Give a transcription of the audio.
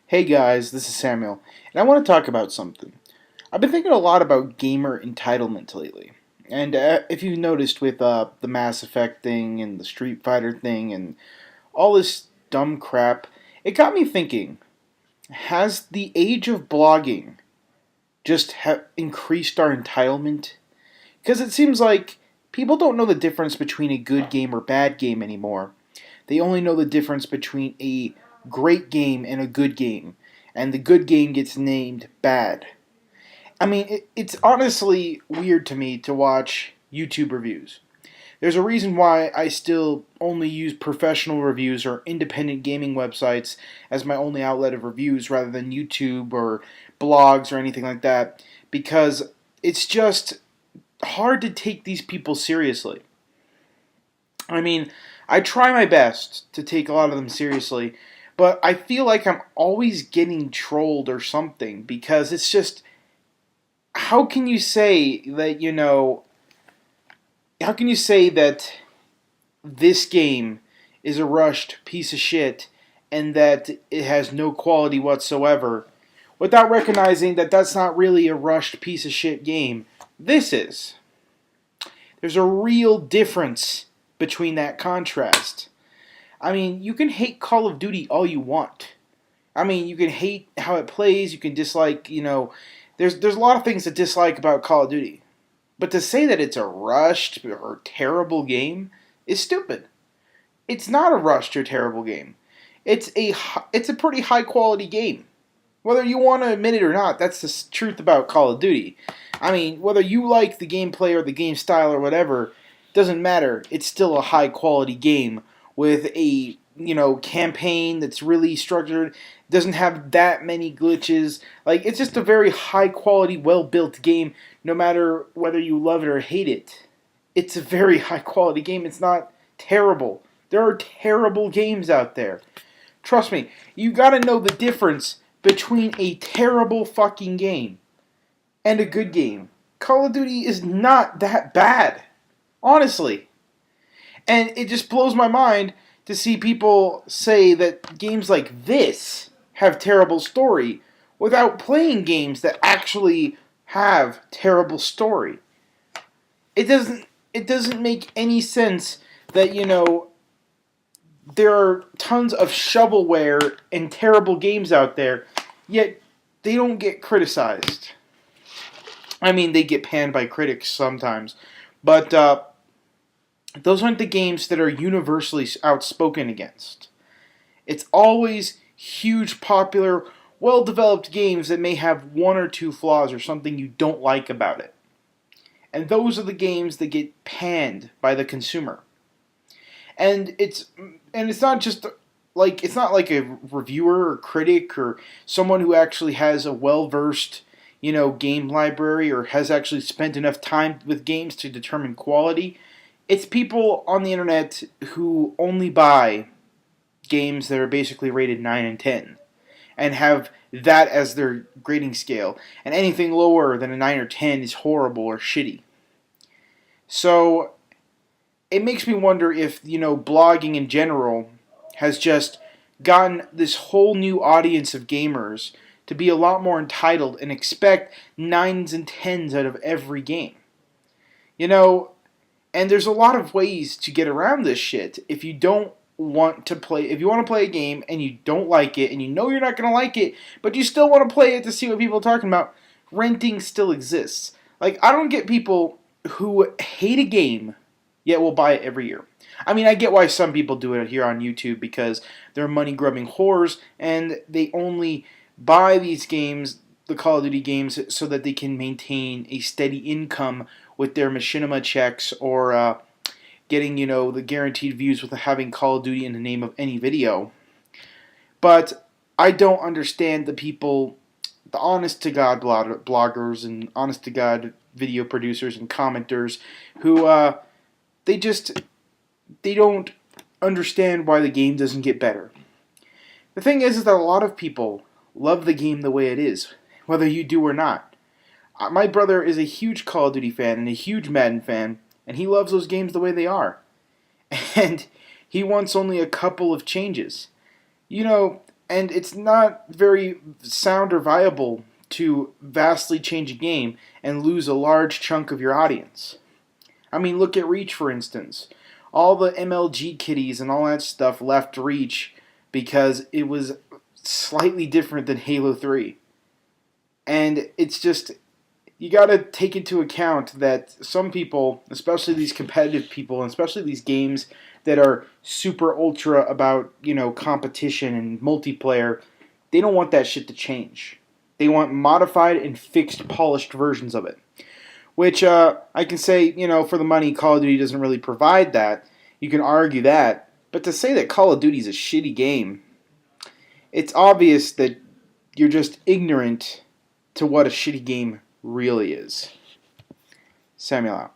Hey guys, this is Samuel, and I want to talk about something. I've been thinking a lot about gamer entitlement lately. And if you've noticed with the Mass Effect thing and the Street Fighter thing and all this dumb crap, it got me thinking, has the age of blogging just increased our entitlement? Because it seems like people don't know the difference between a good game or bad game anymore. They only know the difference between a great game and a good game, and the good game gets named bad. I mean, it's honestly weird to me to watch YouTube reviews. There's a reason why I still only use professional reviews or independent gaming websites as my only outlet of reviews rather than YouTube or blogs or anything like that, because it's just hard to take these people seriously. I mean, I try my best to take a lot of them seriously, but I feel like I'm always getting trolled or something because it's just how can you say that, how can you say that this game is a rushed piece of shit and that it has no quality whatsoever without recognizing that that's not really a rushed piece of shit game? This is. There's a real difference between that contrast. I mean, you can hate Call of Duty all you want. I mean, you can hate how it plays, you can dislike, there's a lot of things to dislike about Call of Duty. But to say that it's a rushed or terrible game is stupid. It's not a rushed or terrible game. It's a pretty high quality game. Whether you want to admit it or not, that's the truth about Call of Duty. I mean, whether you like the gameplay or the game style or whatever, doesn't matter. It's still a high quality game with a campaign that's really structured, doesn't have that many glitches. Like, it's just a very high quality, well built game. No matter whether you love it or hate it, it's a very high quality game. It's not terrible. There are terrible games out there. Trust me, you gotta know the difference between a terrible fucking game and a good game. Call of Duty is not that bad, honestly. And it just blows my mind to see people say that games like this have terrible story without playing games that actually have terrible story. It doesn't make any sense that there are tons of shovelware and terrible games out there, yet they don't get criticized. I mean, they get panned by critics sometimes, but those aren't the games that are universally outspoken against. It's always huge, popular, well-developed games that may have one or two flaws or something you don't like about it. And those are the games that get panned by the consumer. And it's not just like it's not like a reviewer or critic or someone who actually has a well-versed game library or has actually spent enough time with games to determine quality. It's people on the internet who only buy games that are basically rated 9 and 10 and have that as their grading scale. And anything lower than a 9 or 10 is horrible or shitty. So it makes me wonder if, blogging in general has just gotten this whole new audience of gamers to be a lot more entitled and expect 9s and 10s out of every game. And there's a lot of ways to get around this shit. If you want to play a game and you don't like it and you know you're not going to like it, but you still want to play it to see what people are talking about, renting still exists. Like, I don't get people who hate a game yet will buy it every year. I mean, I get why some people do it here on YouTube because they're money-grubbing whores and they only buy these games, the Call of Duty games, so that they can maintain a steady income with their machinima checks or getting, the guaranteed views with having Call of Duty in the name of any video. But I don't understand the people, the honest-to-God bloggers and honest-to-God video producers and commenters who they don't understand why the game doesn't get better. The thing is that a lot of people love the game the way it is, whether you do or not. My brother is a huge Call of Duty fan and a huge Madden fan, and he loves those games the way they are. And he wants only a couple of changes. And it's not very sound or viable to vastly change a game and lose a large chunk of your audience. I mean, look at Reach, for instance. All the MLG kiddies and all that stuff left Reach because it was slightly different than Halo 3. And it's just, you got to take into account that some people, especially these competitive people, and especially these games that are super ultra about, competition and multiplayer, they don't want that shit to change. They want modified and fixed, polished versions of it. Which I can say, for the money, Call of Duty doesn't really provide that. You can argue that. But to say that Call of Duty is a shitty game, it's obvious that you're just ignorant to what a shitty game really is. Samuel out.